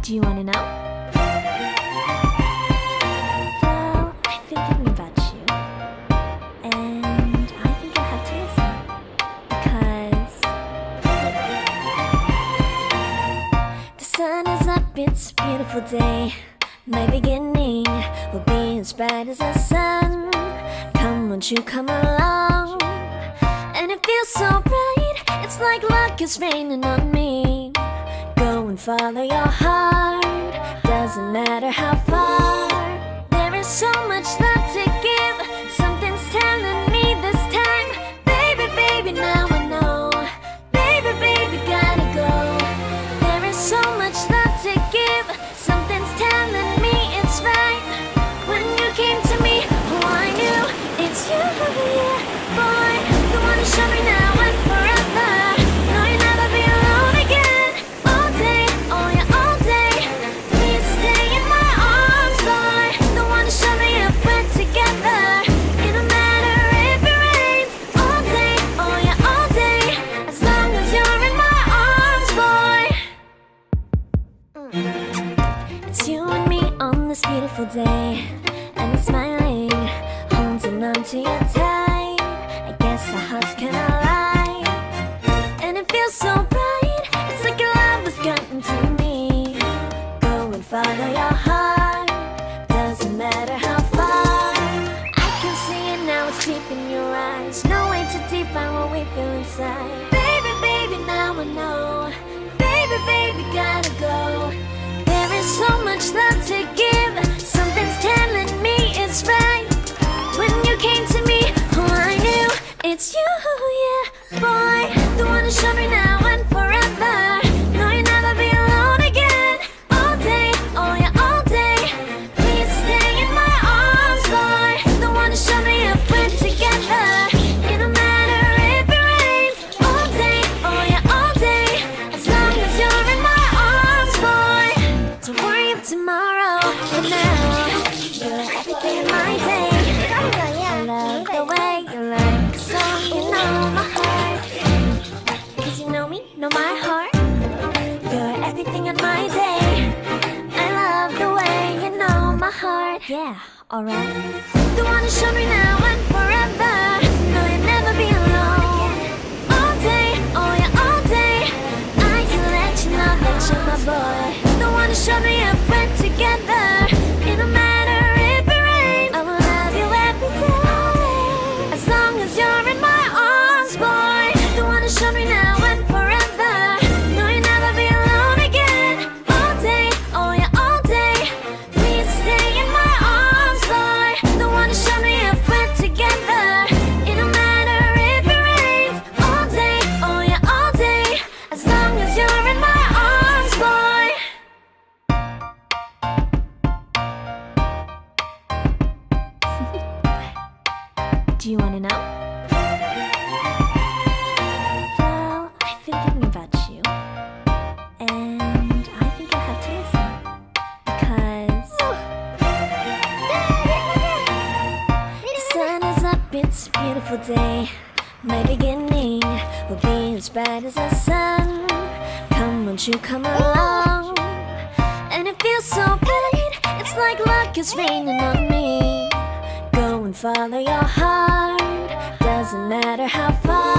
Do you wanna know? Well, I've been thinking about you, and I think you'll have to listen, because the sun is up, it's a beautiful day. My beginning will be as bright as the sun. Come, won't you come along? And it feels so bright, it's like luck is raining on me. Go and follow your heart, doesn't matter how far. There is so much love to give, something's telling me this time. Baby, baby, now I know. Baby, baby, gotta go. There is so much love to give, something's telling me it's right. When you came to me, oh, I knew it's you, yeah, boy. The one who showed me now and forever. No, you'll never be alone again. All day, oh yeah, all day. Please stay in my arms, boy. The one who showed me if we're together. It don't matter if it rains. All day, oh yeah, all day. As long as you're in my arms, boy. It's you and me on this beautiful day, and you're smiling, holding on to you tight. I guess our hearts cannot lie, and it feels so bright. It's like your love has gotten to me. Go and follow your heart, doesn't matter how far. I can see it now, it's deep in your eyes. No way to define what we feel inside. Baby, baby, now I know. Baby, baby, gotta go. There is so much love to give, something's telling me it's right. When you came to me, oh, I knew it's you, yeah, boy. The one who showed me now and forever. No, you'll never be alone again. All day, oh yeah, all day. Please stay in my arms, boy. The one who showed me if we're together. It don't matter if it rains. All day, oh yeah, all day. As long as you're in my arms, boy. Don't worry of tomorrow, for now you're everything in my day. I love the way you like the song, you know my heart. Cause you know me, know my heart. You're everything in my day. I love the way you know my heart. Yeah, alright. The one who showed me now and forever. No, you'll never be alone. All day, oh yeah, all day. I can let you know that you're my boy. The one who showed me if we're together. It don't matter if it rains. I will love you every day. As long as you're in my arms, boy. The one who showed me now and forever. No, you'll never be alone again. All day, oh yeah, all day. Please stay in my arms, boy. The one who showed me if we're together. It don't matter if it rains. All day, oh yeah, all day. As long as you're in my arms, boy. Do you wanna know? Well, I've been thinking about you, and I think you'll have to listen, because the sun is up, it's a beautiful day. My beginning will be as bright as the sun. Come, won't you come along? And it feels so bright, it's like luck is raining on me. Go and follow your heart, doesn't matter how far.